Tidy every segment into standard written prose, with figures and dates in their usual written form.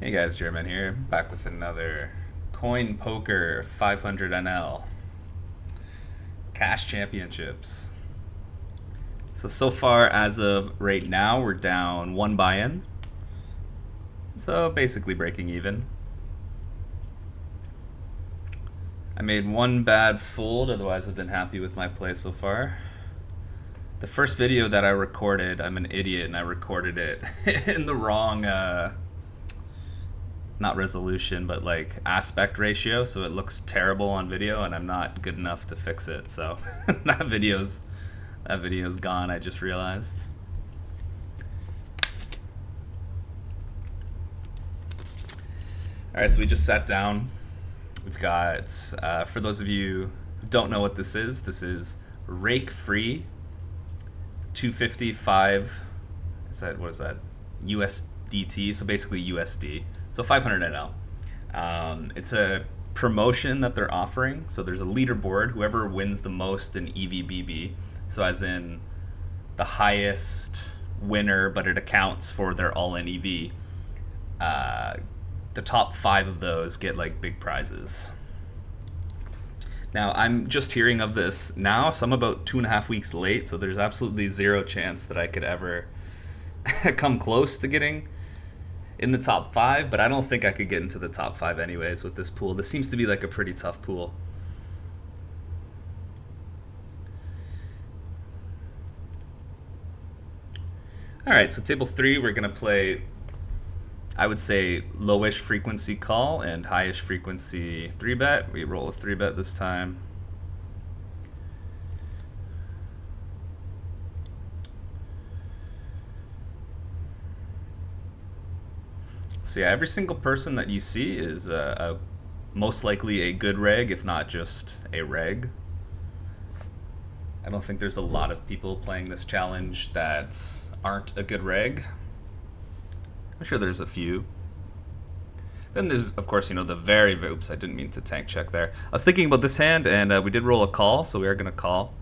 Hey guys, German here, back with another CoinPoker 500 NL Cash Championships. So far as of right now, we're down one buy-in. So basically breaking even. I made one bad fold, otherwise I've been happy with my play so far. The first video that I recorded, I'm an idiot and I recorded it in the wrong not resolution, but like aspect ratio, so it looks terrible on video, and I'm not good enough to fix it. So that video's gone. I just realized. All right, so we just sat down. We've got, for those of you who don't know what this is rake free 255. What is that? USDT. So basically USD. So 500 NL. It's a promotion that they're offering. So there's a leaderboard. Whoever wins the most in EVBB, so as in the highest winner, but it accounts for their all-in EV. The top 5 of those get like big prizes. Now, I'm just hearing of this now, so I'm about 2.5 weeks late, so there's absolutely zero chance that I could ever come close to getting in the top 5, but I don't think I could get into the top 5 anyways with this pool. This seems to be like a pretty tough pool. All right, so table 3, we're going to play, I would say, lowish frequency call and highish frequency 3-bet. We roll a 3-bet this time. So yeah, every single person that you see is most likely a good reg, if not just a reg. I don't think there's a lot of people playing this challenge that aren't a good reg. I'm sure there's a few. Then there's, of course, the very, oops, I didn't mean to tank check there. I was thinking about this hand, and we did roll a call, so we are going to call.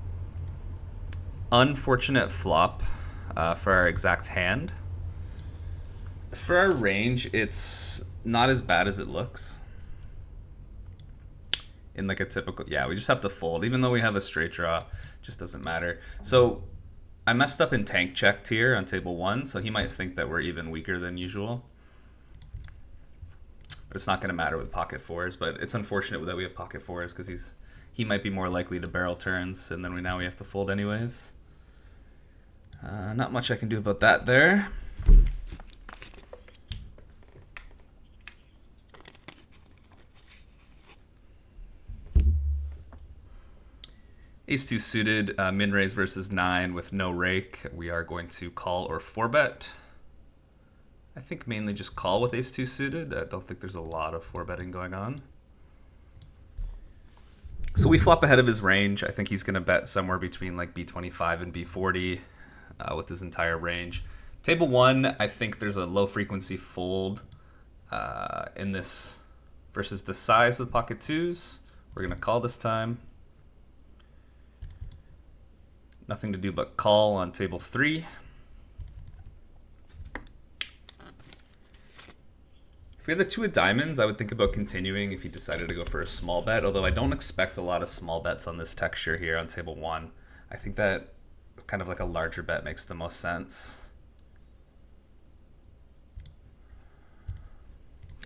Unfortunate flop for our exact hand. For our range, it's not as bad as it looks. In like a typical, yeah, we just have to fold. Even though we have a straight draw, it just doesn't matter. So I messed up in tank checked here on table 1, so he might think that we're even weaker than usual. But it's not going to matter with pocket 4s, but it's unfortunate that we have pocket 4s because he might be more likely to barrel turns, and then we have to fold anyways. Not much I can do about that there. Ace-2 suited, min-raise versus 9 with no rake. We are going to call or 4-bet. I think mainly just call with Ace-2 suited. I don't think there's a lot of 4-betting going on. So we flop ahead of his range. I think he's going to bet somewhere between like B25 and B40 with his entire range. Table 1, I think there's a low frequency fold in this versus the size with pocket 2s. We're going to call this time. Nothing to do but call on table 3. If we had the 2 of diamonds, I would think about continuing if he decided to go for a small bet, although I don't expect a lot of small bets on this texture here on table 1. I think that kind of like a larger bet makes the most sense.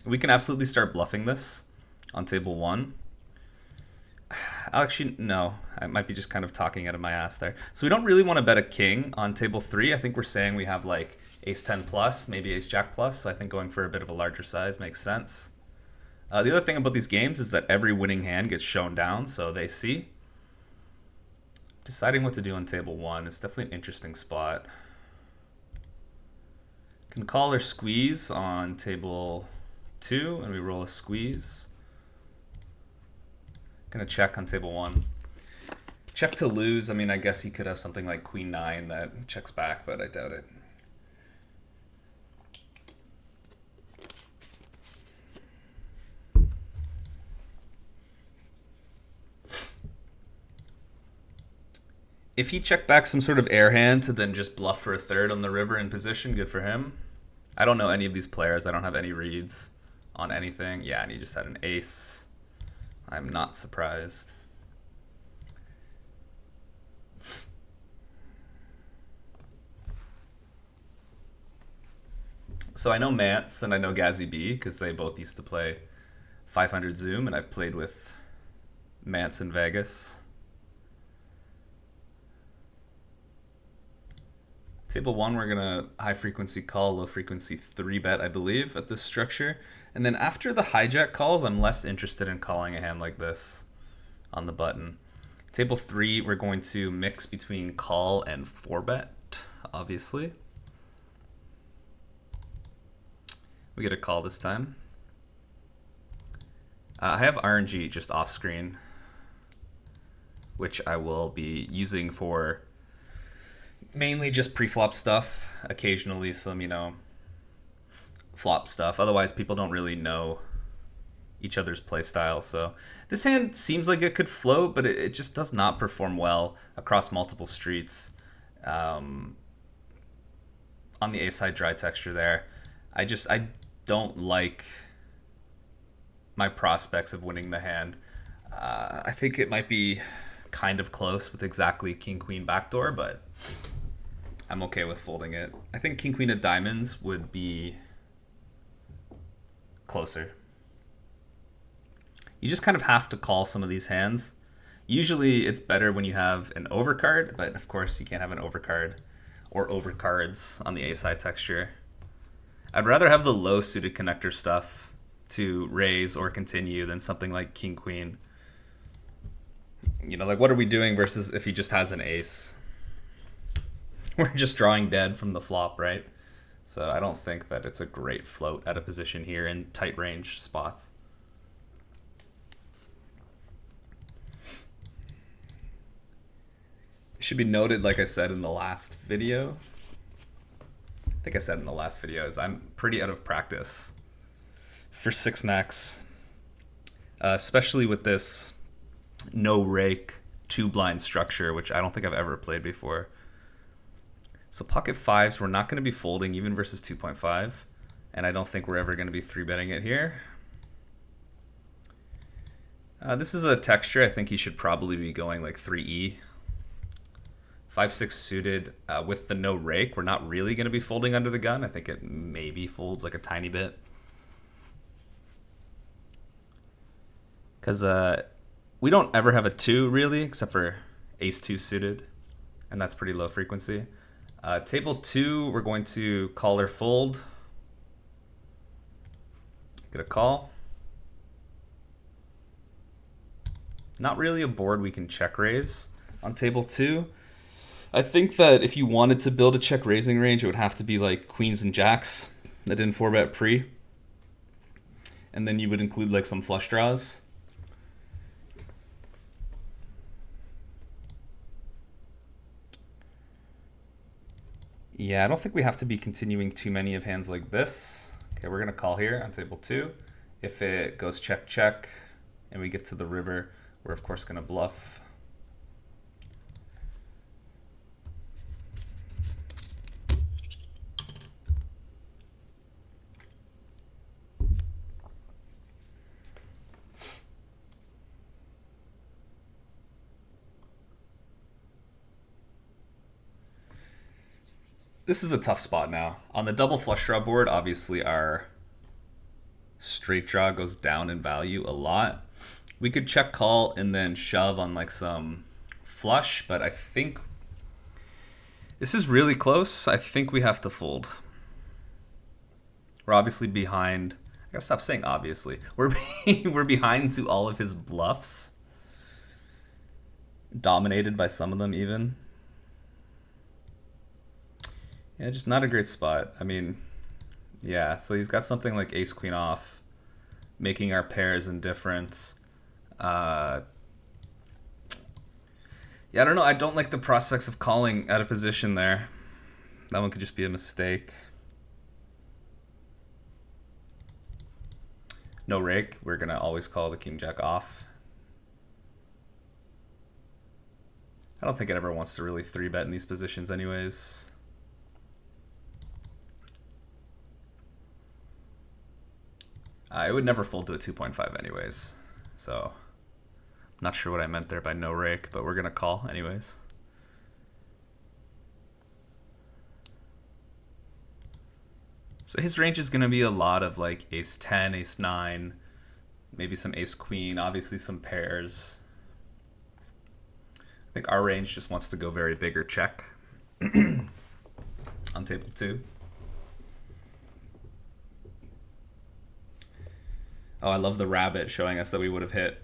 We can absolutely start bluffing this on table 1. Actually, no. I might be just kind of talking out of my ass there. So we don't really want to bet a king on table 3. I think we're saying we have like ace-10 plus, maybe ace-jack plus. So I think going for a bit of a larger size makes sense. The other thing about these games is that every winning hand gets shown down, so they see. Deciding what to do on table 1 is definitely an interesting spot. Can call or squeeze on table 2, and we roll a squeeze. Gonna check on table 1. Check to lose. I mean, I guess he could have something like queen 9 that checks back, but I doubt it. If he checked back some sort of air hand to then just bluff for a third on the river in position, good for him. I don't know any of these players. I don't have any reads on anything. Yeah, and he just had an ace. I'm not surprised. So I know Mance and I know Gazzy B because they both used to play 500 Zoom, and I've played with Mance in Vegas. Table 1, we're going to high frequency call, low frequency 3-bet, I believe, at this structure. And then after the hijack calls, I'm less interested in calling a hand like this on the button. Table 3, we're going to mix between call and 4-bet, obviously. We get a call this time. I have RNG just off screen, which I will be using for mainly just pre-flop stuff, occasionally some, flop stuff. Otherwise, people don't really know each other's play style. So this hand seems like it could float, but it just does not perform well across multiple streets. On the ace-high dry texture there, I don't like my prospects of winning the hand. I think it might be kind of close with exactly king-queen backdoor, but I'm okay with folding it. I think king-queen of diamonds would be closer. You just kind of have to call some of these hands. Usually it's better when you have an overcard, but of course you can't have an overcard or overcards on the ace-high texture. I'd rather have the low suited connector stuff to raise or continue than something like king-queen. Like what are we doing versus if he just has an ace? We're just drawing dead from the flop, right? So I don't think that it's a great float at a position here in tight range spots. It should be noted, like I said in the last video, is I'm pretty out of practice for 6-max, especially with this no-rake 2-blind structure, which I don't think I've ever played before. So pocket 5s, we're not going to be folding even versus 2.5, and I don't think we're ever going to be 3-betting it here. This is a texture I think he should probably be going like 3E. 5-6 suited with the no rake, we're not really going to be folding under the gun. I think it maybe folds like a tiny bit. Because we don't ever have a 2 really, except for ace-2 suited, and that's pretty low frequency. Table 2, we're going to call or fold. Get a call. Not really a board we can check raise on table 2. I think that if you wanted to build a check raising range, it would have to be like queens and jacks that didn't 4-bet pre. And then you would include like some flush draws. Yeah, I don't think we have to be continuing too many of hands like this. Okay, we're gonna call here on table 2. If it goes check, check, and we get to the river, we're of course gonna bluff. This is a tough spot now. On the double flush draw board, obviously our straight draw goes down in value a lot. We could check call and then shove on like some flush, but I think this is really close. I think we have to fold. We're obviously behind. I gotta stop saying obviously. We're behind to all of his bluffs. Dominated by some of them even. Yeah, just not a great spot. I mean, yeah, so he's got something like ace-queen off, making our pairs indifferent. Yeah, I don't know. I don't like the prospects of calling out of position there. That one could just be a mistake. No rake. We're going to always call the king-jack off. I don't think it ever wants to really 3-bet in these positions anyways. It would never fold to a 2.5 anyways. So I'm not sure what I meant there by no rake, but we're going to call anyways. So his range is going to be a lot of like ace 10, ace 9, maybe some ace queen, obviously some pairs. I think our range just wants to go very big or check on table 2. Oh, I love the rabbit showing us that we would have hit.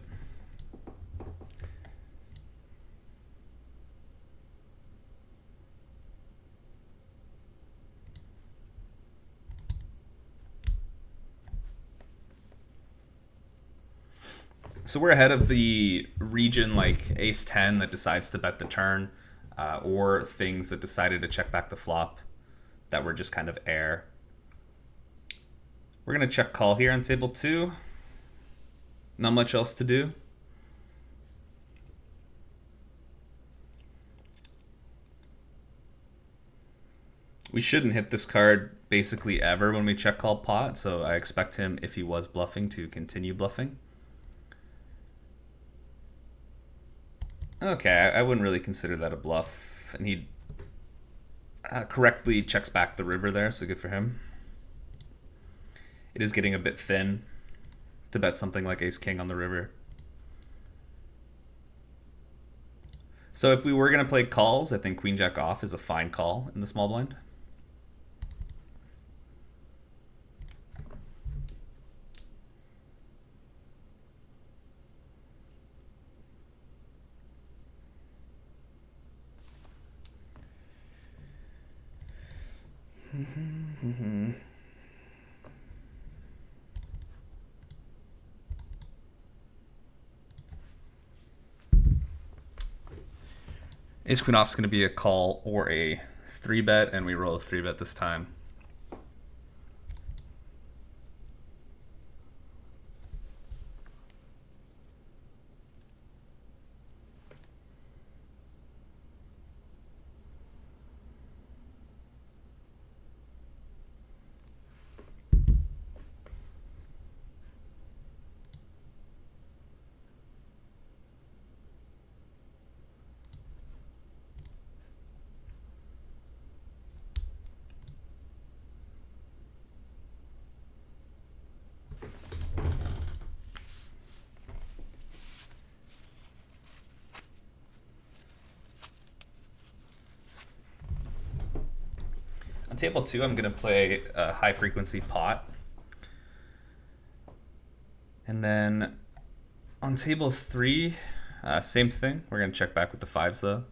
So we're ahead of the region like ace 10 that decides to bet the turn, or things that decided to check back the flop that were just kind of air. We're going to check call here on table 2. Not much else to do. We shouldn't hit this card basically ever when we check call pot, so I expect him, if he was bluffing, to continue bluffing. Okay, I wouldn't really consider that a bluff, and he correctly checks back the river there, so good for him. It is getting a bit thin to bet something like ace-king on the river. So if we were going to play calls, I think queen-jack off is a fine call in the small blind. Ace queen off is going to be a call or a 3-bet, and we roll a 3-bet this time. On table 2, I'm going to play a high frequency pot. And then on table 3, same thing. We're going to check back with the 5s though.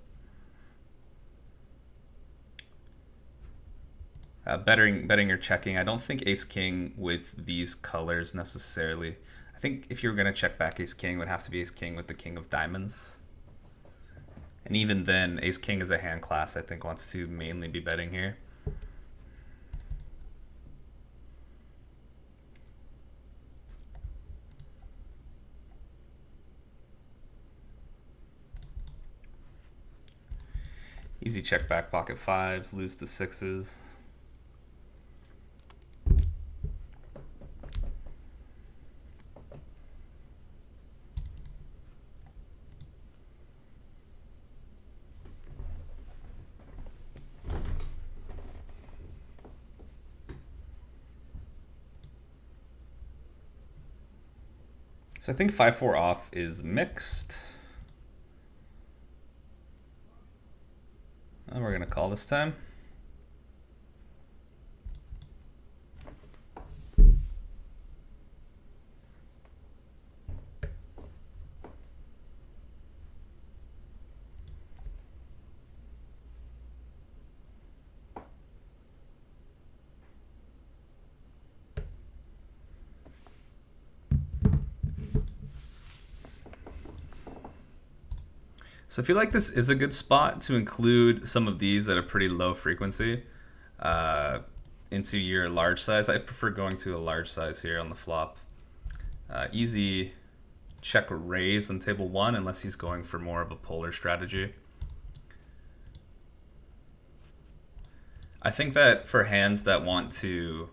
Betting or checking. I don't think ace-king with these colors necessarily. I think if you were going to check back ace-king, it would have to be ace-king with the king of diamonds. And even then, ace-king as a hand class, I think, wants to mainly be betting here. Easy check back, pocket 5s, lose to 6s. So I think 5-4 off is mixed. And we're going to call this time. So I feel like this is a good spot to include some of these at a pretty low frequency into your large size. I prefer going to a large size here on the flop. Easy check raise on table 1 unless he's going for more of a polar strategy. I think that for hands that want to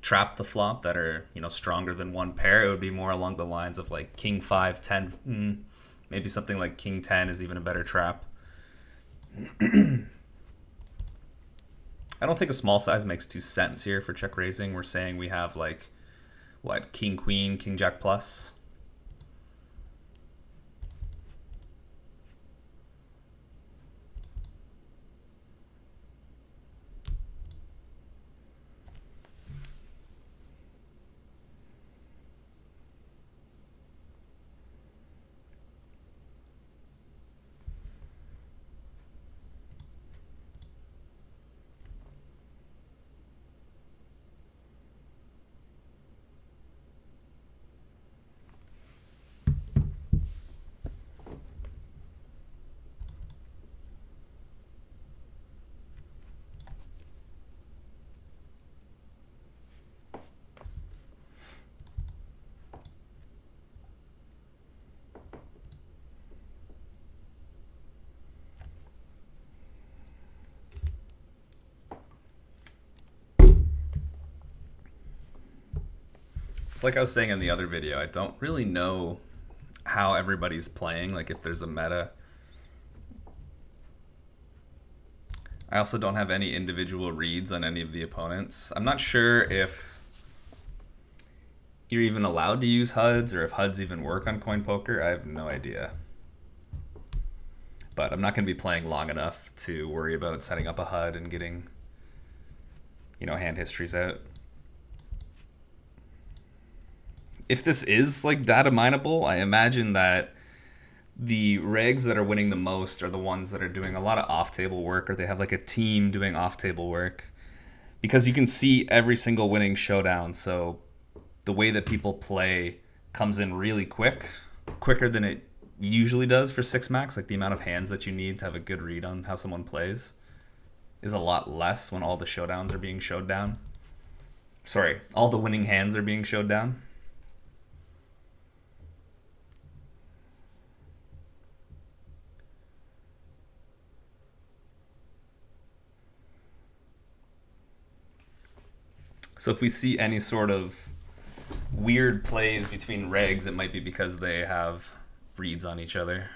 trap the flop that are, stronger than one pair, it would be more along the lines of like king 5, 10. Maybe something like king 10 is even a better trap. I don't think a small size makes too sense here for check raising. We're saying we have like, what, king queen, king jack plus. It's like I was saying in the other video, I don't really know how everybody's playing, like if there's a meta. I also don't have any individual reads on any of the opponents. I'm not sure if you're even allowed to use HUDs or if HUDs even work on CoinPoker. I have no idea. But I'm not going to be playing long enough to worry about setting up a HUD and getting, hand histories out. If this is like data mineable, I imagine that the regs that are winning the most are the ones that are doing a lot of off-table work, or they have like a team doing off-table work, because you can see every single winning showdown. So the way that people play comes in really quicker than it usually does for 6 max. Like the amount of hands that you need to have a good read on how someone plays is a lot less when all the showdowns are being showed down. Sorry, all the winning hands are being showed down. So if we see any sort of weird plays between regs, it might be because they have reads on each other.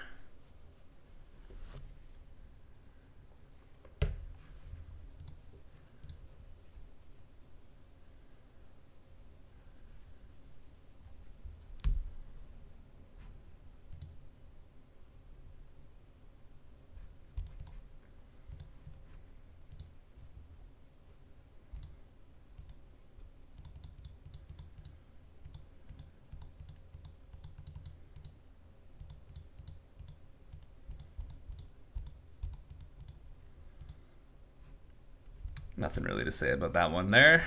Nothing really to say about that one there.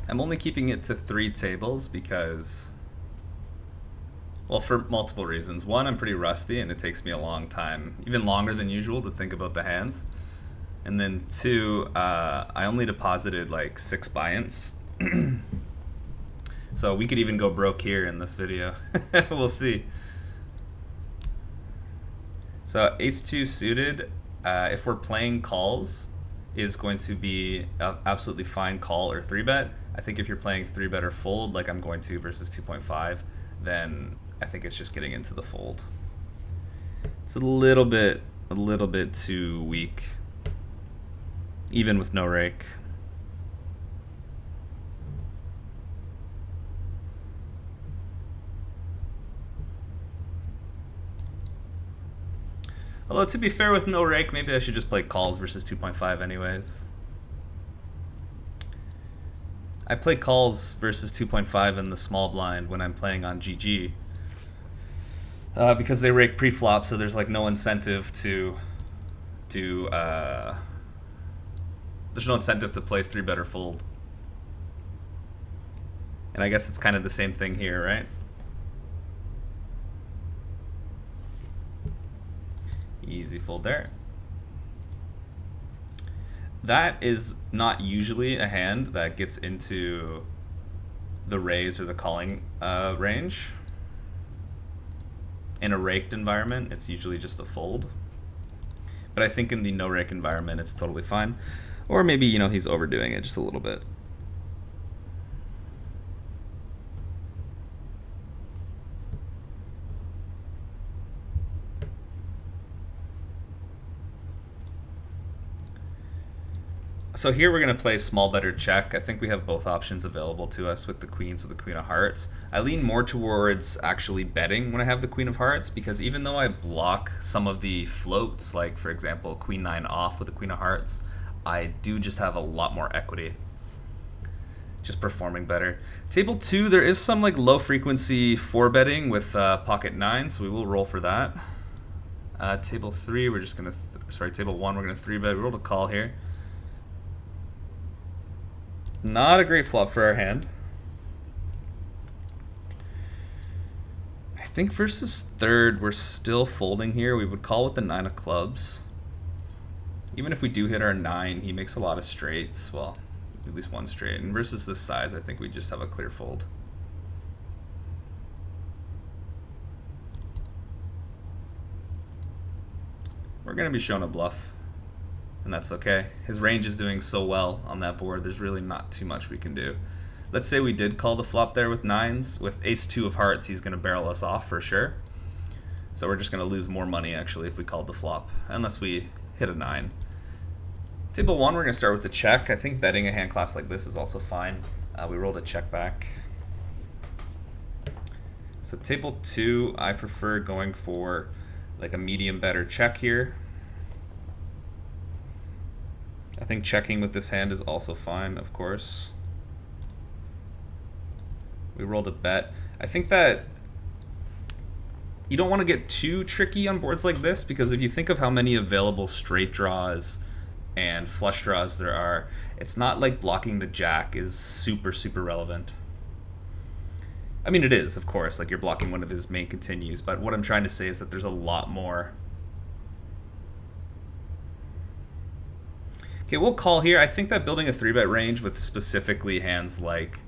I'm only keeping it to 3 tables because, well, for multiple reasons. One, I'm pretty rusty and it takes me a long time, even longer than usual, to think about the hands. And then 2, I only deposited like 6 buy-ins. So we could even go broke here in this video. We'll see. So ace-2 suited, if we're playing calls, is going to be an absolutely fine call or 3-bet. I think if you're playing 3-bet or fold, like I'm going to versus 2.5, then I think it's just getting into the fold. It's a little bit too weak, even with no rake. Although to be fair with no rake, maybe I should just play calls versus 2.5 anyways. I play calls versus 2.5 in the small blind when I'm playing on GG. Because they rake pre-flop, so there's like no incentive to there's no incentive to play 3-bet or fold. And I guess it's kind of the same thing here, right? Easy fold there. That is not usually a hand that gets into the raise or the calling range. In a raked environment, it's usually just a fold. But I think in the no rake environment, it's totally fine. Or maybe, you know, he's overdoing it just a little bit. So here we're going to play small bet or check. I think we have both options available to us with the queens, with the queen of hearts. I lean more towards actually betting when I have the queen of hearts, because even though I block some of the floats, like for example, queen 9 off with the queen of hearts, I do just have a lot more equity. Just performing better. Table 2, there is some like low frequency 4-betting with pocket 9, so we will roll for that. Table 3, we're just going to, table 1, we're going to 3-bet. We rolled a call here. Not a great flop for our hand. I think versus third, we're still folding here. We would call with the 9 of clubs. Even if we do hit our 9, he makes a lot of straights. Well, at least one straight. And versus this size, I think we just have a clear fold. We're going to be shown a bluff. And that's okay. His range is doing so well on that board, there's really not too much we can do. Let's say we did call the flop there with 9s. With ace-2 of hearts, he's going to barrel us off for sure. So we're just going to lose more money, actually, if we called the flop, unless we hit a 9. Table 1, we're going to start with the check. I think betting a hand class like this is also fine. We rolled a check back. So table 2, I prefer going for like a medium bet or check here. I think checking with this hand is also fine, of course. We rolled a bet. I think that you don't want to get too tricky on boards like this, because if you think of how many available straight draws and flush draws there are, it's not like blocking the jack is super, super relevant. I mean, it is, of course, like you're blocking one of his main continues, but what I'm trying to say is that there's a lot more. Okay, we'll call here. I think that building a 3-bet range with specifically hands like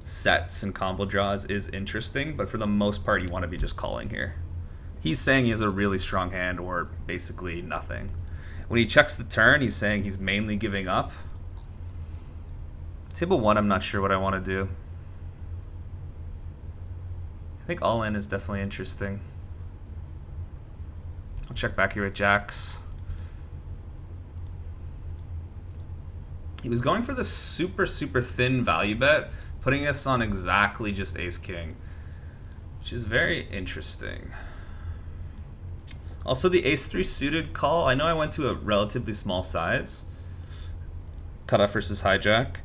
sets and combo draws is interesting, but for the most part, you want to be just calling here. He's saying he has a really strong hand or basically nothing. When he checks the turn, he's saying he's mainly giving up. Table 1, I'm not sure what I want to do. I think all in is definitely interesting. I'll check back here with jacks. He was going for the super, super thin value bet, putting us on exactly just ace-king, which is very interesting. Also, the ace-3 suited call, I know I went to a relatively small size. Cutoff versus hijack.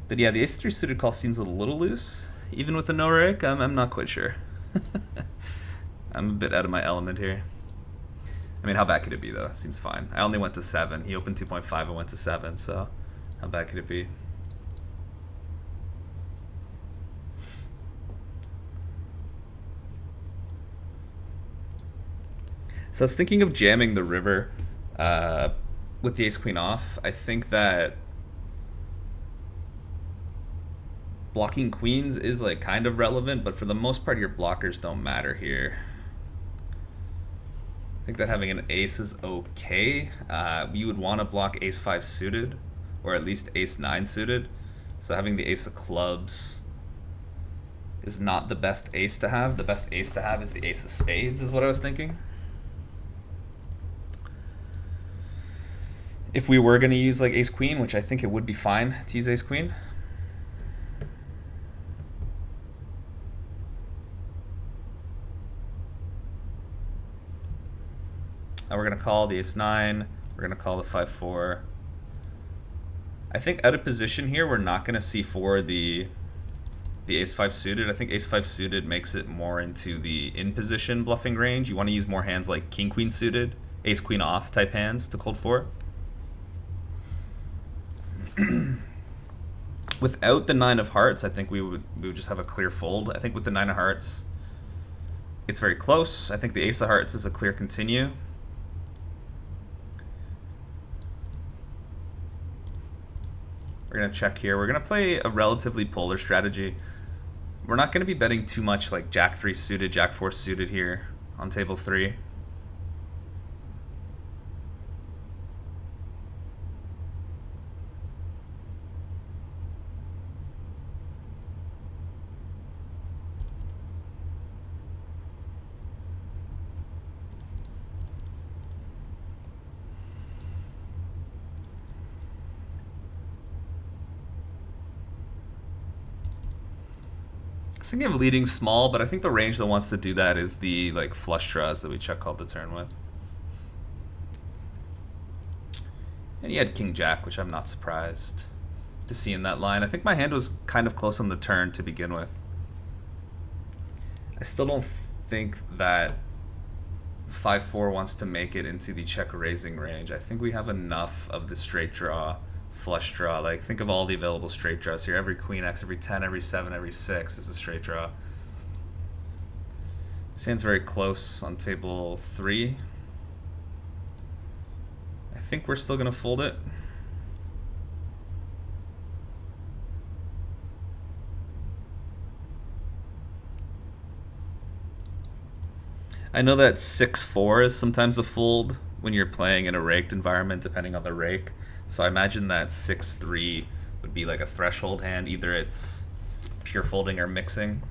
But yeah, the ace-3 suited call seems a little loose. Even with the no-rake, I'm not quite sure. I'm a bit out of my element here. I mean, how bad could it be, though? Seems fine. I only went to 7. He opened 2.5 and went to 7, so how bad could it be? So I was thinking of jamming the river with the ace-queen off. I think that blocking queens is like kind of relevant, but for the most part your blockers don't matter here. I think that having an ace is okay. You would want to block ace-5 suited, or at least ace-9 suited. So having the ace of clubs is not the best ace to have. The best ace to have is the ace of spades, is what I was thinking. If we were going to use like ace queen, which I think it would be fine to use ace queen. Now we're going to call the ace 9. We're going to call the 5-4. I think out of position here, we're not going to see for the ace 5 suited. I think ace 5 suited makes it more into the in position bluffing range. You want to use more hands like king queen suited, ace queen off type hands to cold 4. Without the 9 of hearts, I think we would just have a clear fold. I think with the 9 of hearts, it's very close. I think the ace of hearts is a clear continue. We're going to check here. We're going to play a relatively polar strategy. We're not going to be betting too much like jack 3 suited, jack 4 suited here on table 3. Thinking of leading small, but I think the range that wants to do that is the like flush draws that we check called the turn with. And he had king jack, which I'm not surprised to see in that line. I think my hand was kind of close on the turn to begin with. I still don't think that 5-4 wants to make it into the check raising range. I think we have enough of the straight draw, flush draw. Like, think of all the available straight draws here. Every queen X, every 10, every 7, every 6 is a straight draw. This hand's very close on table 3. I think we're still gonna fold it. I know that 6-4 is sometimes a fold when you're playing in a raked environment, depending on the rake. So I imagine that 6-3 would be like a threshold hand. Either it's pure folding or mixing.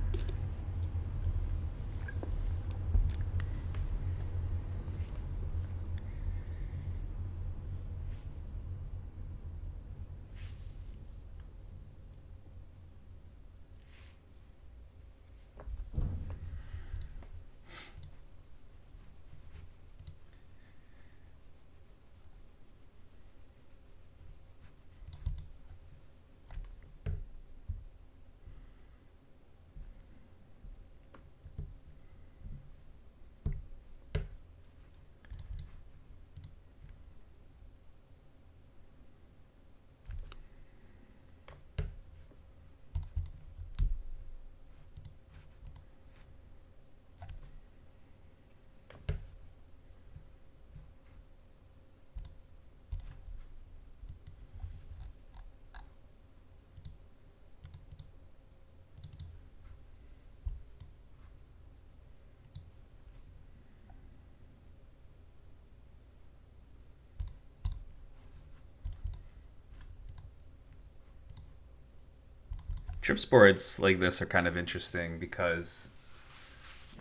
Trips boards like this are kind of interesting because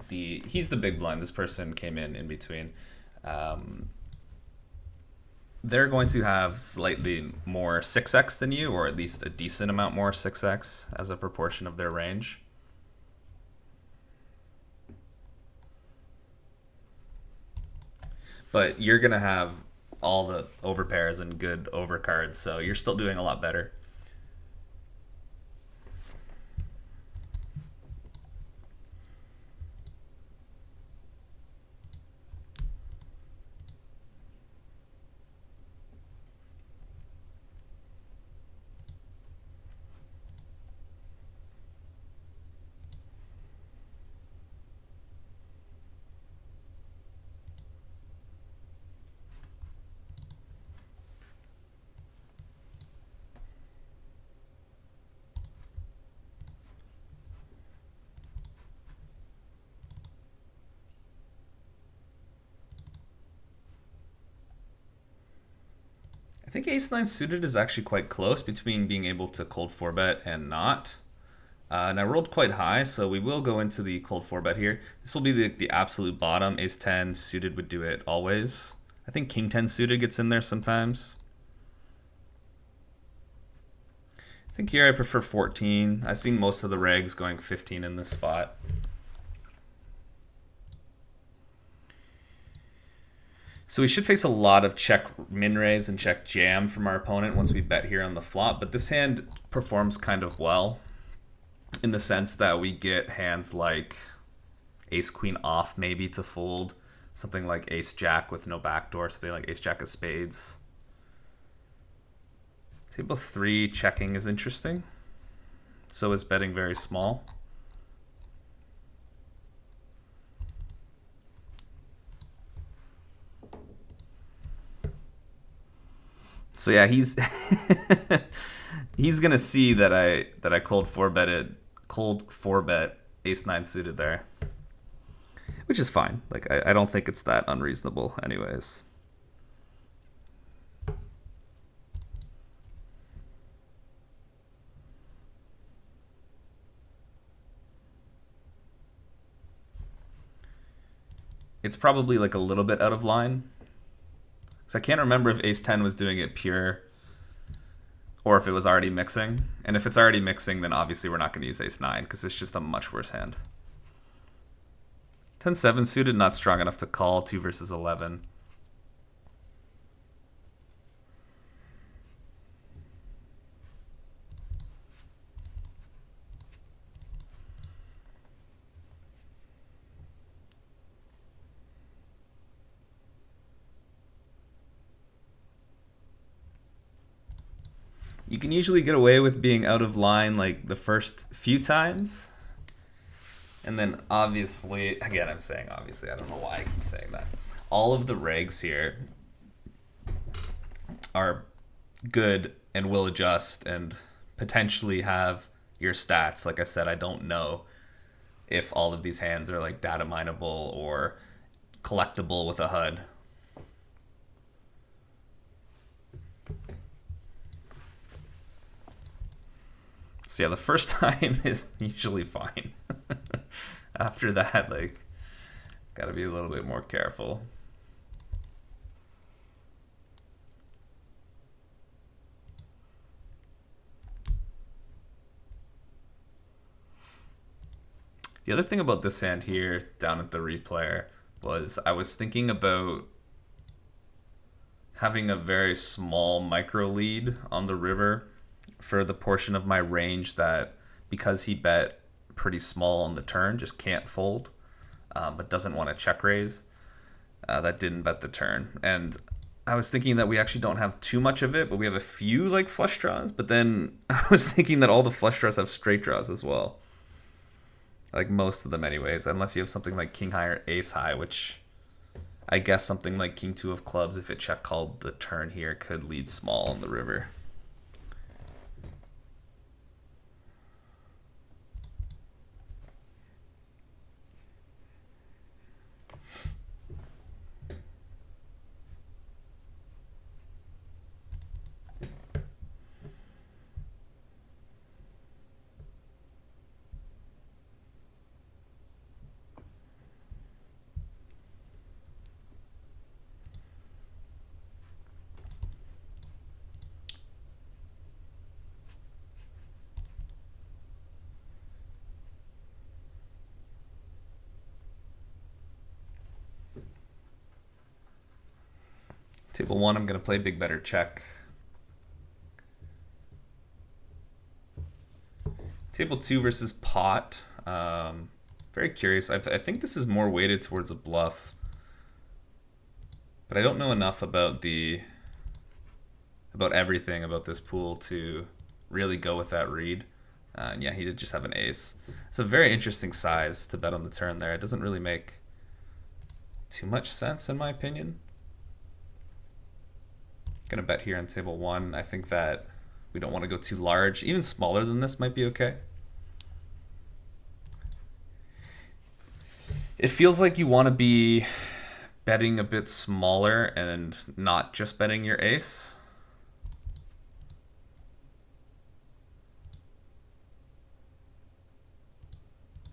he's the big blind. This person came in between. They're going to have slightly more 6x than you, or at least a decent amount more 6x as a proportion of their range. But you're going to have all the overpairs and good overcards, so you're still doing a lot better. I think ace 9 suited is actually quite close between being able to cold 4-bet and not. And I rolled quite high, so we will go into the cold 4-bet here. This will be the absolute bottom. Ace 10 suited would do it always. I think King 10 suited gets in there sometimes. I think here I prefer 14. I've seen most of the regs going 15 in this spot. So we should face a lot of check min raise and check jam from our opponent once we bet here on the flop, but this hand performs kind of well in the sense that we get hands like ace queen off maybe to fold, something like ace jack with no backdoor, something like ace jack of spades. Table 3 checking is interesting. So is betting very small. So yeah, he's he's gonna see that I cold 4-bet ace 9 suited there, which is fine. Like I don't think it's that unreasonable anyways. It's probably like a little bit out of line. So I can't remember if ace 10 was doing it pure or if it was already mixing. And if it's already mixing, then obviously we're not going to use ace 9 because it's just a much worse hand. 10-7 suited, not strong enough to call. 2 versus 11. You can usually get away with being out of line like the first few times. And then obviously, again, I'm saying obviously, I don't know why I keep saying that. All of the regs here are good and will adjust and potentially have your stats. Like I said, I don't know if all of these hands are like data mineable or collectible with a HUD. So yeah, the first time is usually fine. After that, like, gotta be a little bit more careful. The other thing about this hand here, down at the replayer, was I was thinking about having a very small micro lead on the river for the portion of my range that, because he bet pretty small on the turn, just can't fold, but doesn't want to check raise. That didn't bet the turn. And I was thinking that we actually don't have too much of it, but we have a few like flush draws. But then I was thinking that all the flush draws have straight draws as well. Like most of them anyways, unless you have something like king high or ace high, which I guess something like king 2 of clubs, if it check called the turn here, could lead small on the river. Table 1, I'm going to play big better check. Table 2 versus pot. Very curious. I think this is more weighted towards a bluff. But I don't know enough about everything about this pool to really go with that read. And yeah, he did just have an ace. It's a very interesting size to bet on the turn there. It doesn't really make too much sense in my opinion. Gonna bet here on table 1. I think that we don't want to go too large. Even smaller than this might be okay. It feels like you want to be betting a bit smaller and not just betting your ace.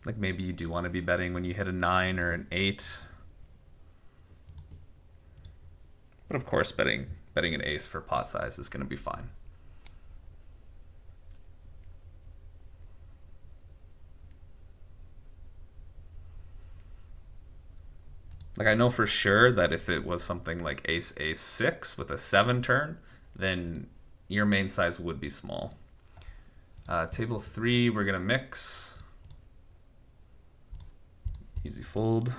Like maybe you do want to be betting when you hit a 9 or an 8. But of course, betting an ace for pot size is going to be fine. Like I know for sure that if it was something like ace ace 6 with a 7 turn, then your main size would be small. Table 3, we're going to mix. Easy fold.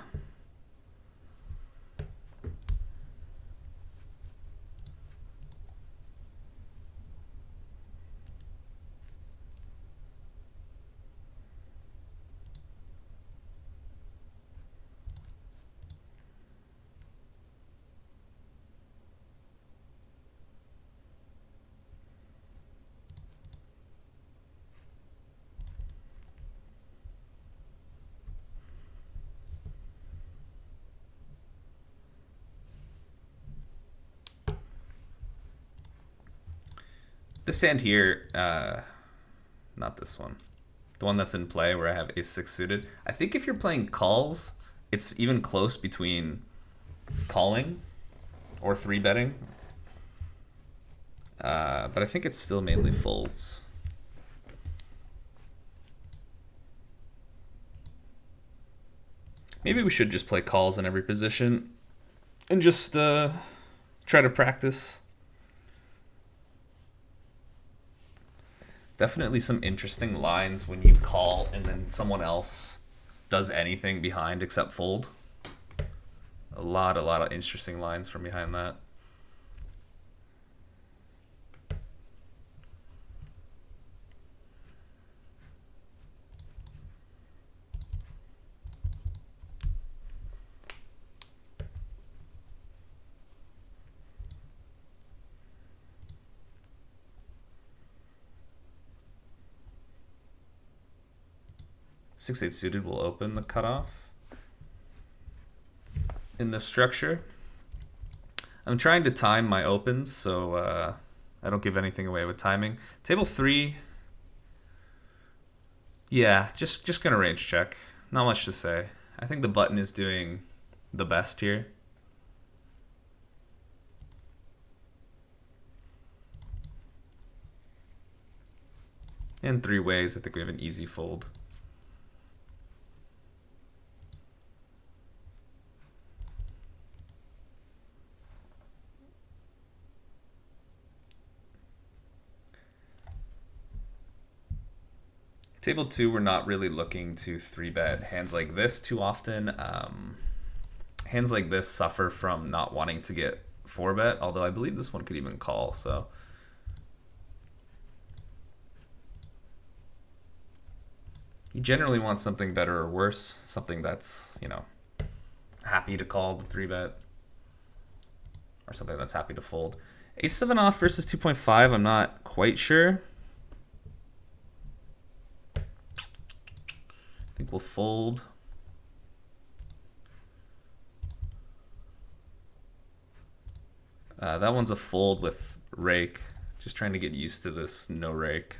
This hand here, not this one. The one that's in play where I have ace 6 suited. I think if you're playing calls, it's even close between calling or 3-betting. But I think it's still mainly folds. Maybe we should just play calls in every position and just try to practice. Definitely some interesting lines when you call and then someone else does anything behind except fold. A lot of interesting lines from behind that. Six eight suited will open the cutoff in the structure. I'm trying to time my opens so I don't give anything away with timing. Table 3, yeah, just gonna range check. Not much to say. I think the button is doing the best here. In 3 ways, I think we have an easy fold. Table 2, we're not really looking to 3-bet hands like this too often. Hands like this suffer from not wanting to get 4-bet, although I believe this one could even call, so. You generally want something better or worse, something that's, you know, happy to call the 3-bet, or something that's happy to fold. Ace 7 off versus 2.5, I'm not quite sure. I think we'll fold. That one's a fold with rake. Just trying to get used to this no rake.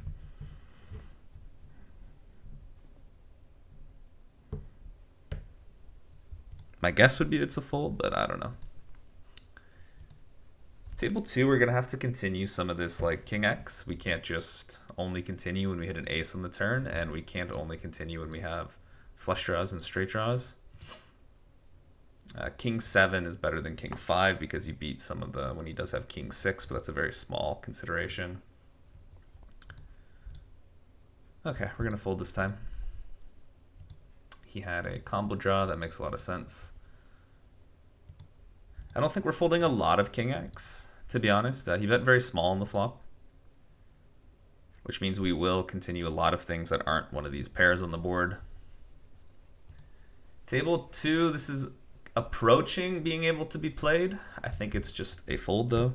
My guess would be it's a fold, but I don't know. Table 2, we're gonna have to continue some of this like King X. We can't just only continue when we hit an ace on the turn, and we can't only continue when we have flush draws and straight draws. King 7 is better than King 5 because you beat some of the when he does have King 6, but that's a very small consideration. Okay, we're gonna fold this time. He had a combo draw, that makes a lot of sense. I don't think we're folding a lot of King X, to be honest. He bet very small on the flop, which means we will continue a lot of things that aren't one of these pairs on the board. Table 2, this is approaching being able to be played. I think it's just a fold though.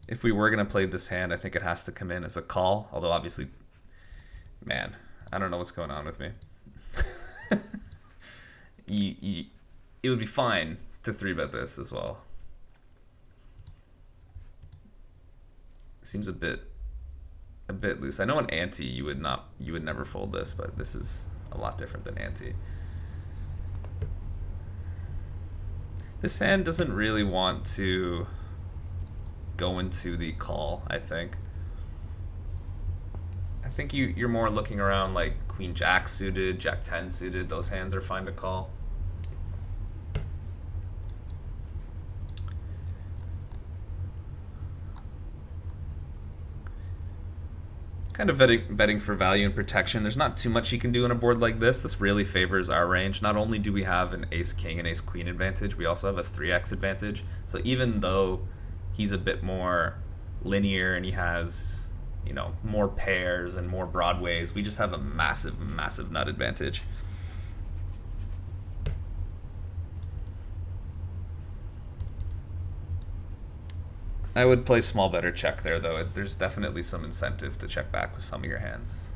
If we were going to play this hand, I think it has to come in as a call. Although obviously, man, I don't know what's going on with me. it would be fine to 3-bet this as well. Seems a bit loose. I know in ante you would never fold this, but this is a lot different than ante. This hand doesn't really want to go into the call, I think. I think you're more looking around like Queen Jack suited, Jack 10 suited. Those hands are fine to call. Kind of betting for value and protection. There's not too much you can do on a board like this. This really favors our range. Not only do we have an ace-king and ace-queen advantage, we also have a 3x advantage. So even though he's a bit more linear and he has, you know, more pairs and more broadways, we just have a massive, massive nut advantage. I would play small bet or check there, though. There's definitely some incentive to check back with some of your hands.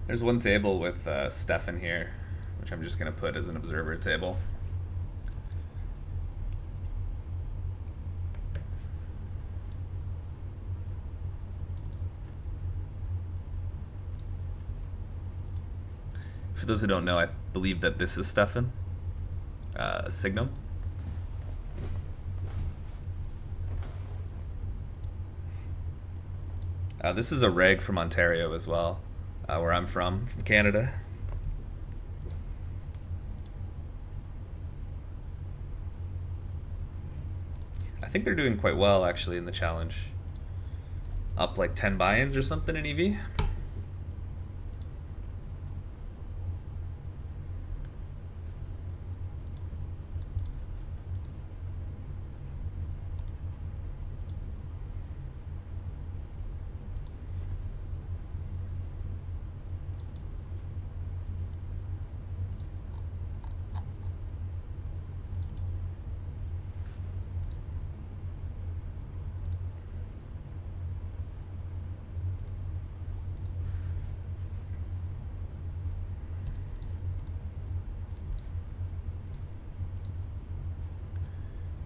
There's one table with Stefan here, which I'm just going to put as an observer table. For those who don't know, I believe that this is Stefan, Signum. This is a reg from Ontario as well, where I'm from Canada. I think they're doing quite well actually in the challenge. Up like 10 buy-ins or something in EV.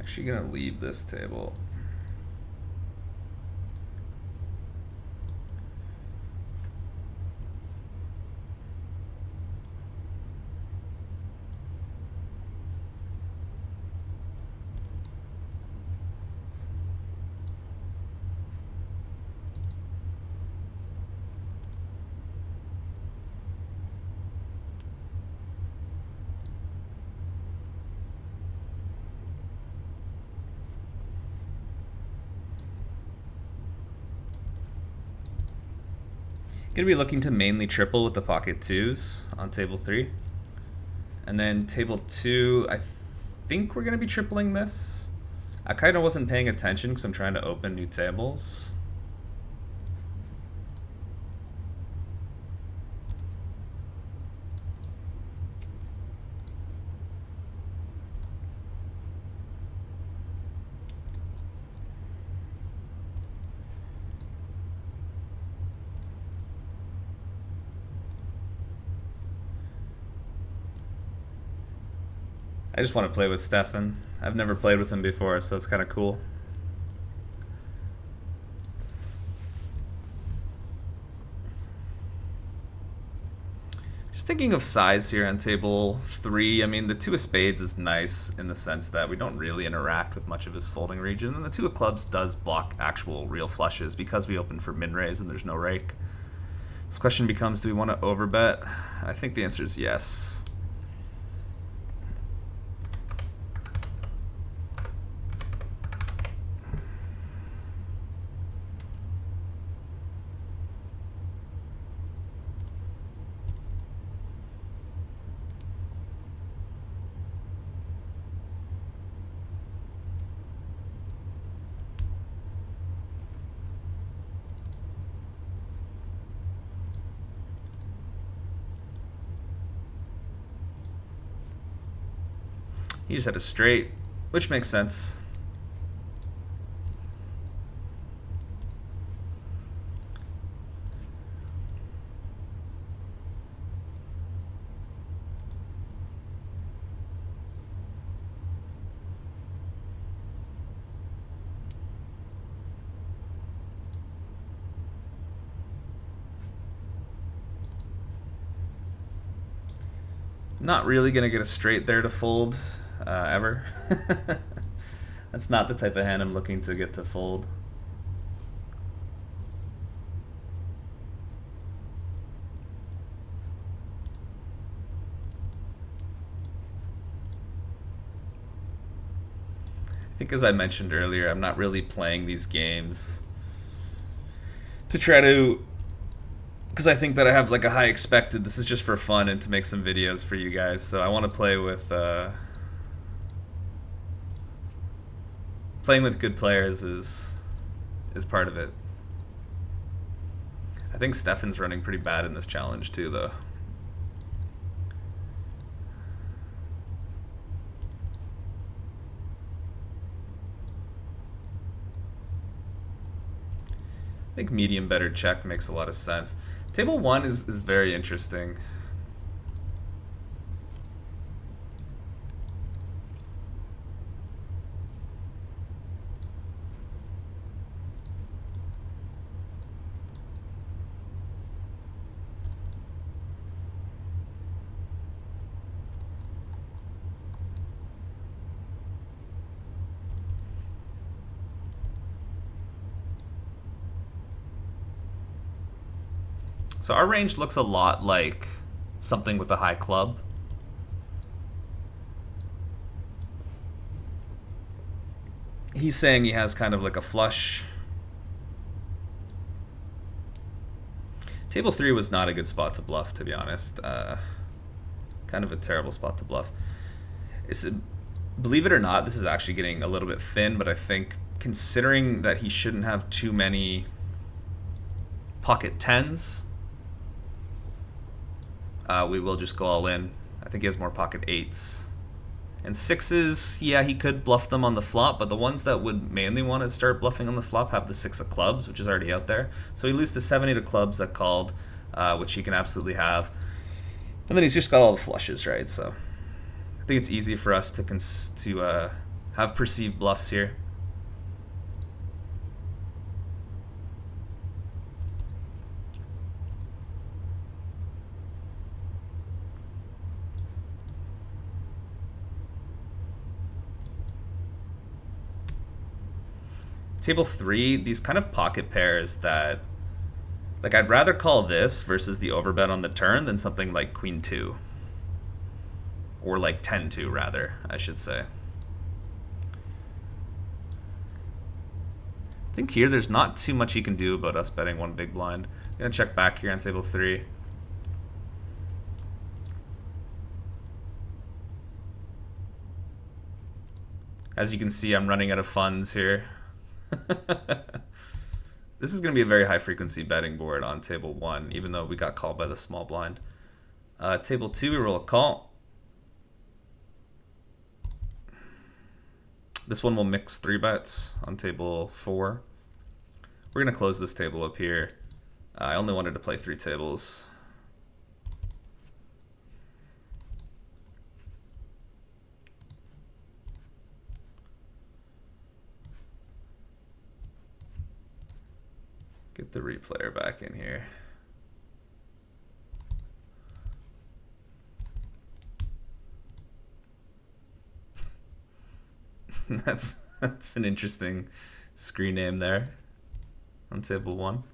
Actually gonna leave this table. Gonna be looking to mainly triple with the pocket twos on table 3. And then table 2, I think we're gonna be tripling this. I kind of wasn't paying attention because I'm trying to open new tables. I just want to play with Stefan. I've never played with him before, so it's kind of cool. Just thinking of size here on table 3. I mean, the 2 of spades is nice in the sense that we don't really interact with much of his folding region, and the 2 of clubs does block actual real flushes because we open for min-raise and there's no rake. This question becomes, do we want to overbet? I think the answer is yes. He just had a straight, which makes sense. Not really going to get a straight there to fold. Ever. That's not the type of hand I'm looking to get to fold. I think, as I mentioned earlier, I'm not really playing these games to try to, because I think that I have like a high expected. This is just for fun and to make some videos for you guys. So I want to play with playing with good players is part of it. I think Stefan's running pretty bad in this challenge too, though. I think medium better check makes a lot of sense. Table 1 is very interesting. So our range looks a lot like something with a high club. He's saying he has kind of like a flush. Table 3 was not a good spot to bluff, to be honest. Kind of a terrible spot to bluff. Believe it or not, this is actually getting a little bit thin, but I think considering that he shouldn't have too many pocket 10s, we will just go all in. I think he has more pocket 8s. And 6s, yeah, he could bluff them on the flop, but the ones that would mainly want to start bluffing on the flop have the 6 of clubs, which is already out there. So he loses the 7-8 of clubs that called, which he can absolutely have. And then he's just got all the flushes, right? So I think it's easy for us to have perceived bluffs here. Table 3, these kind of pocket pairs that, like, I'd rather call this versus the overbet on the turn than something like Queen 2. Or like 10-2, rather, I should say. I think here there's not too much he can do about us betting one big blind. I'm going to check back here on table 3. As you can see, I'm running out of funds here. This is going to be a very high frequency betting board on table 1, even though we got called by the small blind. Table 2, we roll a call. This one will mix 3 bets on table 4. We're going to close this table up here. I only wanted to play 3 tables. Get the replayer back in here. That's an interesting screen name there on table 1.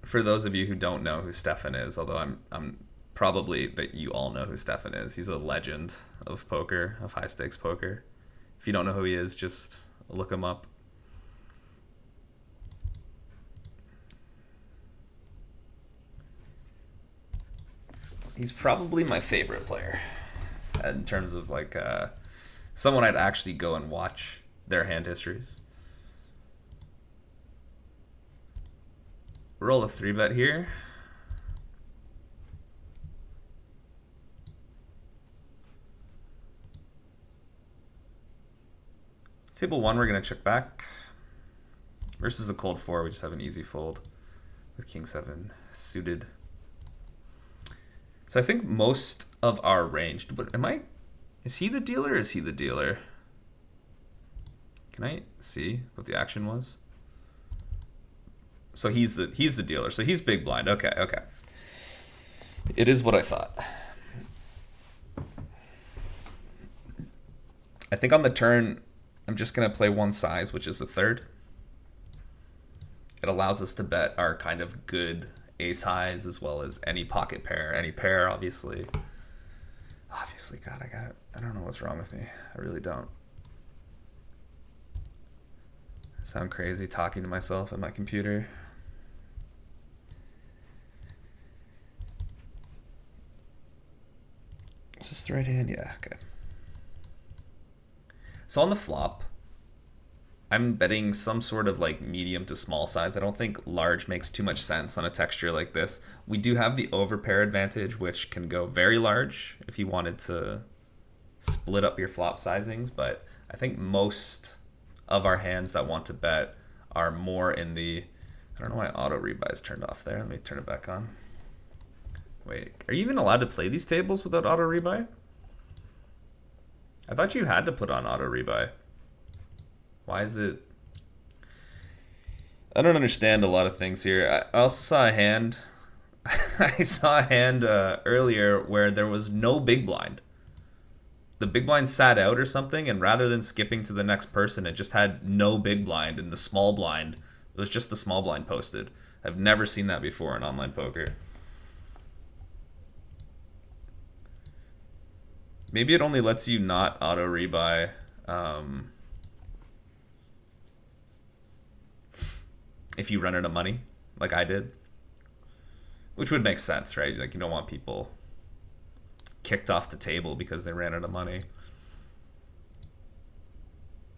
For those of you who don't know who Stefan is, although I'm probably that you all know who Stefan is. He's a legend of poker, of high stakes poker. If you don't know who he is, just look him up. He's probably my favorite player in terms of like someone I'd actually go and watch their hand histories. Roll a 3-bet here. Table 1, we're going to check back. Versus the cold 4, we just have an easy fold with King 7 suited. So I think most of our range, but is he the dealer or is he the dealer? Can I see what the action was? So he's the dealer. So he's big blind. Okay. It is what I thought. I think on the turn, I'm just going to play one size, which is the third. It allows us to bet our kind of good ace highs as well as any pocket pair, any pair, obviously. God, I don't know what's wrong with me. I really don't. I sound crazy talking to myself at my computer. Is this the right hand? Yeah, okay. So on the flop, I'm betting some sort of like medium to small size. I don't think large makes too much sense on a texture like this. We do have the overpair advantage, which can go very large if you wanted to split up your flop sizings. But I think most of our hands that want to bet are more in the... I don't know why auto rebuy is turned off there. Let me turn it back on. Wait, are you even allowed to play these tables without auto rebuy? I thought you had to put on auto rebuy. Why is it... I don't understand a lot of things here. I also saw a hand. I saw a hand earlier where there was no big blind. The big blind sat out or something, and rather than skipping to the next person, it just had no big blind, and the small blind, it was just the small blind posted. I've never seen that before in online poker. Maybe it only lets you not auto rebuy. If you run out of money, like I did. Which would make sense, right? Like, you don't want people kicked off the table because they ran out of money.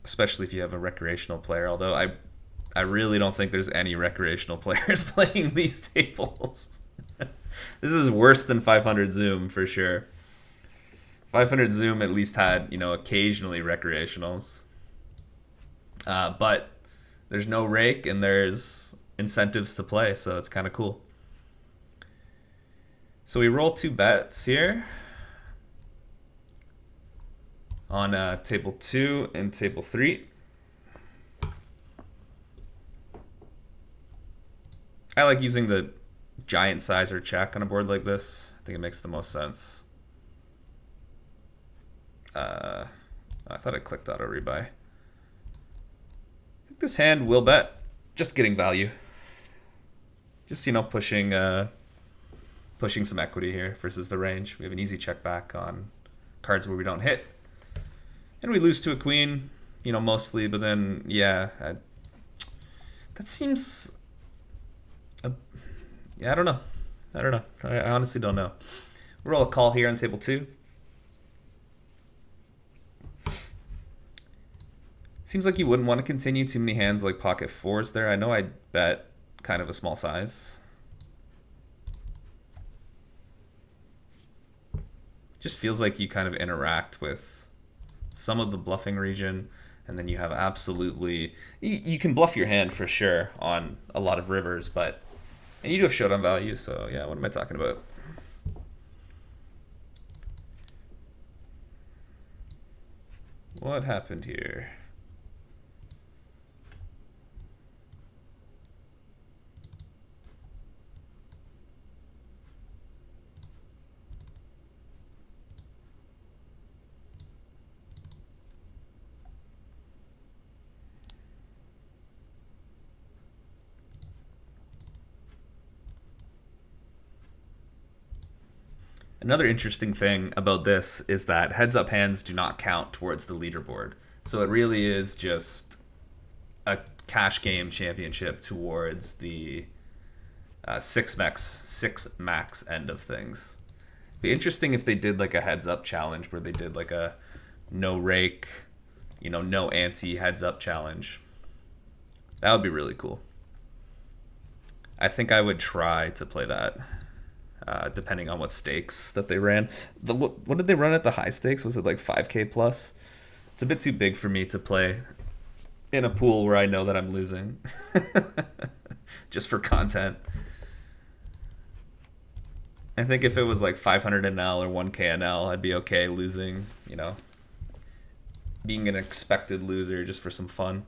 Especially if you have a recreational player, although I really don't think there's any recreational players playing these tables. This is worse than 500 Zoom for sure. 500 Zoom at least had, you know, occasionally recreationals. But there's no rake and there's incentives to play, so it's kind of cool. So we roll 2 bets here on table 2 and table 3. I like using the giant size or check on a board like this. I think it makes the most sense. I thought I clicked auto rebuy. I think this hand will bet, just getting value. Just, you know, pushing some equity here versus the range. We have an easy check back on cards where we don't hit. And we lose to a queen, you know, mostly, but then, yeah, that seems... yeah, I don't know. I honestly don't know. We'll roll a call here on table 2. Seems like you wouldn't want to continue too many hands like pocket 4s there. I know I bet kind of a small size. Just feels like you kind of interact with some of the bluffing region, and then you have absolutely... You can bluff your hand for sure on a lot of rivers, but... And you do have showdown value, so yeah, what am I talking about? What happened here? Another interesting thing about this is that heads up hands do not count towards the leaderboard. So it really is just a cash game championship towards the six max end of things. Be interesting if they did like a heads up challenge where they did like a no rake, no ante heads up challenge. That would be really cool. I think I would try to play that. Depending on what stakes that they ran. What did they run at the high stakes? Was it like 5K plus? It's a bit too big for me to play in a pool where I know that I'm losing. Just for content. I think if it was like 500 NL or 1K NL, I'd be okay losing, being an expected loser just for some fun.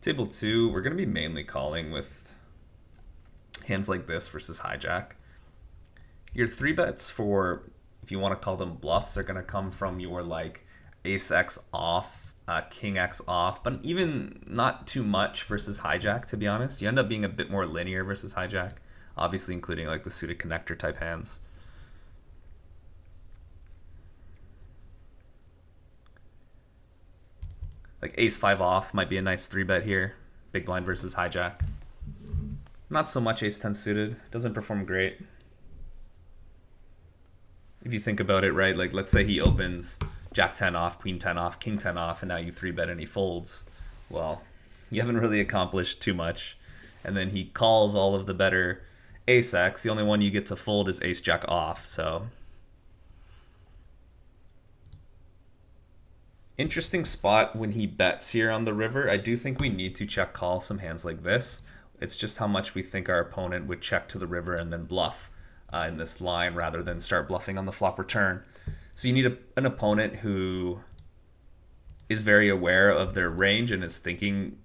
Table 2, we're going to be mainly calling with hands like this versus hijack. Your 3-bets for, if you want to call them bluffs, are going to come from your like ace X off, king X off, but even not too much versus hijack, to be honest. You end up being a bit more linear versus hijack, obviously including like the suited connector type hands. Like ace 5 off might be a nice 3-bet here. Big blind versus hijack. Not so much ace 10 suited. Doesn't perform great. If you think about it, right? Like let's say he opens jack 10 off, queen 10 off, king 10 off, and now you 3-bet and he folds. Well, you haven't really accomplished too much. And then he calls all of the better ace X. The only one you get to fold is ace jack off, so... Interesting spot when he bets here on the river. I do think we need to check call some hands like this. It's just how much we think our opponent would check to the river and then bluff in this line rather than start bluffing on the flop return. So you need an opponent who is very aware of their range and is thinking,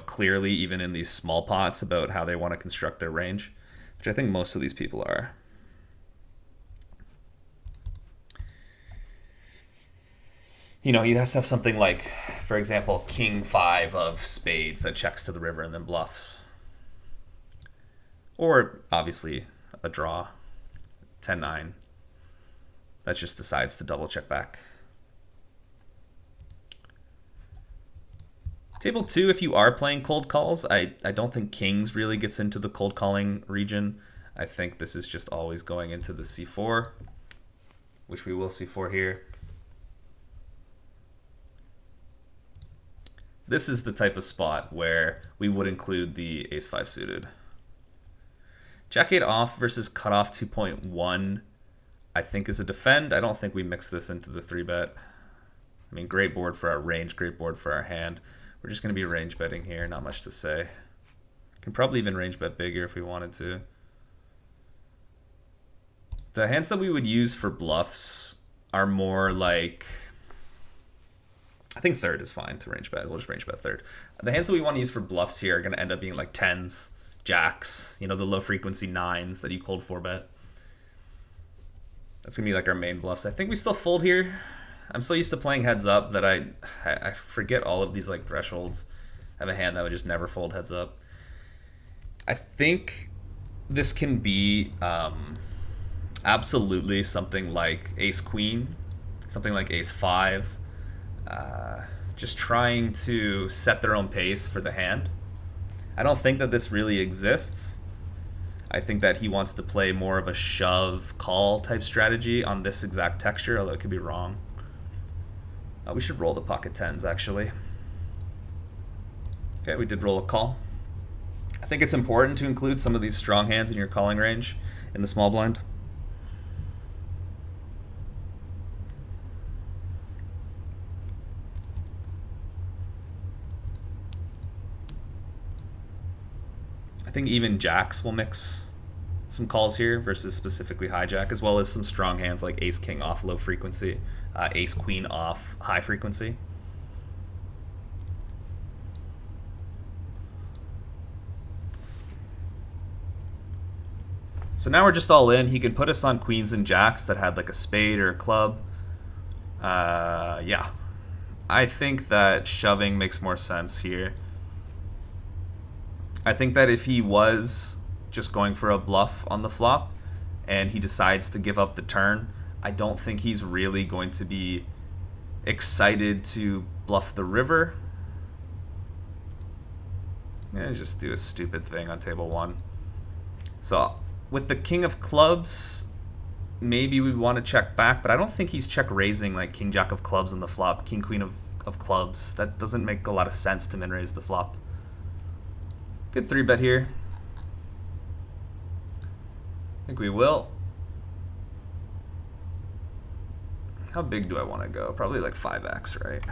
clearly even in these small pots about how they want to construct their range, which I think most of these people are. He has to have something like, for example, king 5 of spades that checks to the river and then bluffs. Or, obviously, a draw, 10-9. That just decides to double check back. Table 2, if you are playing cold calls, I don't think kings really gets into the cold calling region. I think this is just always going into the c4, which we will c4 here. This is the type of spot where we would include the ace 5 suited. Jack 8 off versus cutoff 2.1, I think is a defend. I don't think we mix this into the 3-bet. I mean, great board for our range, great board for our hand. We're just going to be range betting here, not much to say. Can probably even range bet bigger if we wanted to. The hands that we would use for bluffs are more like... I think third is fine to range bet. We'll just range bet third. The hands that we want to use for bluffs here are going to end up being like 10s, jacks, the low frequency 9s that you cold 4-bet. That's going to be like our main bluffs. I think we still fold here. I'm so used to playing heads up that I forget all of these like thresholds. I have a hand that would just never fold heads up. I think this can be absolutely something like ace queen, something like ace 5. Just trying to set their own pace for the hand. I don't think that this really exists. I think that he wants to play more of a shove call type strategy on this exact texture, although it could be wrong. We should roll the pocket 10s actually. Okay, we did roll a call. I think it's important to include some of these strong hands in your calling range in the small blind. I think even jacks will mix some calls here versus specifically hijack, as well as some strong hands like ace king off low frequency, ace queen off high frequency. So now we're just all in. He can put us on queens and jacks that had like a spade or a club. Yeah, I think that shoving makes more sense here. I think that if he was just going for a bluff on the flop and he decides to give up the turn, I don't think he's really going to be excited to bluff the river. Yeah, just do a stupid thing on table 1. So with the king of clubs, maybe we want to check back, but I don't think he's check raising like king jack of clubs on the flop, king queen of clubs. That doesn't make a lot of sense to min raise the flop. Good 3-bet here. I think we will. How big do I want to go? Probably like 5x, right?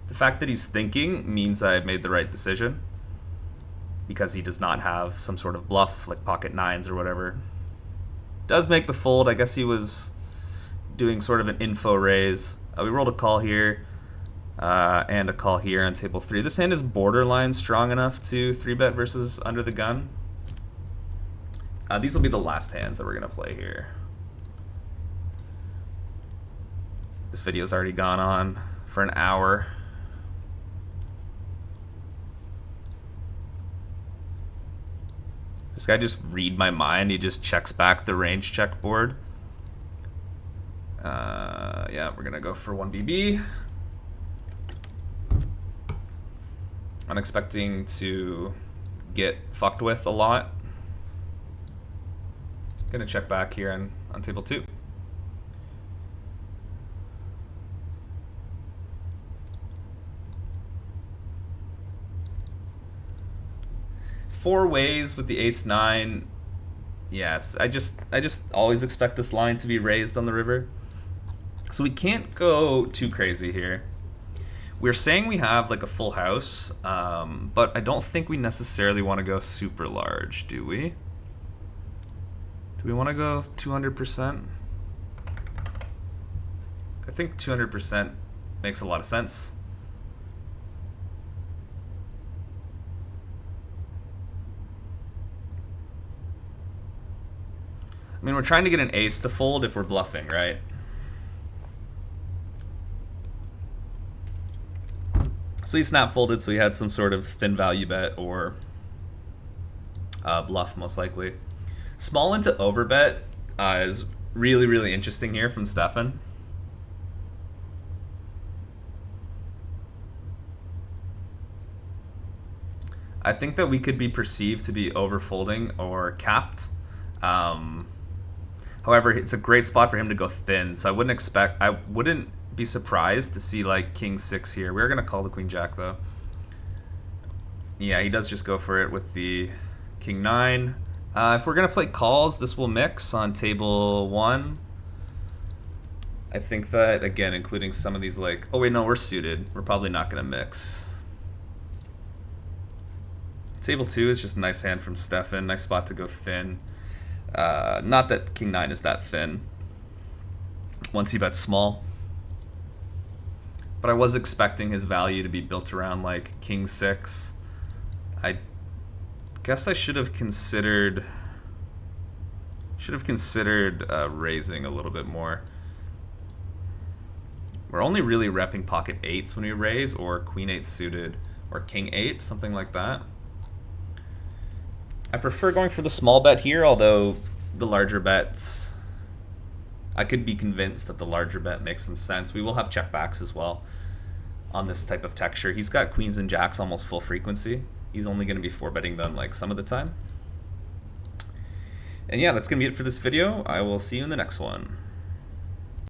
The fact that he's thinking means I made the right decision, because he does not have some sort of bluff like pocket nines or whatever. Does make the fold. I guess he was doing sort of an info raise. We rolled a call here and a call here on table 3. This hand is borderline strong enough to 3-bet versus under the gun. These will be the last hands that we're going to play here. This video's already gone on for an hour. This guy just read my mind. He just checks back the range check board. Yeah, we're gonna go for 1BB. I'm expecting to get fucked with a lot. Gonna check back here on table 2. Four ways with the ace-9. Yes, I just always expect this line to be raised on the river. So we can't go too crazy here. We're saying we have like a full house, but I don't think we necessarily want to go super large, do we? Do we want to go 200%? I think 200% makes a lot of sense. I mean, we're trying to get an ace to fold if we're bluffing, right? So he snap folded, so he had some sort of thin value bet or bluff, most likely. Small into overbet is really, really interesting here from Stefan. I think that we could be perceived to be overfolding or capped. However, it's a great spot for him to go thin, so I wouldn't be surprised to see like king 6 here. We're gonna call the queen jack though. Yeah, he does just go for it with the king 9. If we're gonna play calls, this will mix on table 1. I think that, again, including some of these like, oh wait, no, we're suited. We're probably not gonna mix. Table 2 is just a nice hand from Stefan. Nice spot to go thin. Not that king 9 is that thin once he bets small, but I was expecting his value to be built around like king 6. I guess I should have considered raising a little bit more. We're only really repping pocket 8s when we raise, or queen 8 suited, or king 8, something like that. I prefer going for the small bet here, although the larger bets, I could be convinced that the larger bet makes some sense. We will have checkbacks as well on this type of texture. He's got queens and jacks almost full frequency. He's only going to be 4-betting them like some of the time. And yeah, that's going to be it for this video. I will see you in the next one.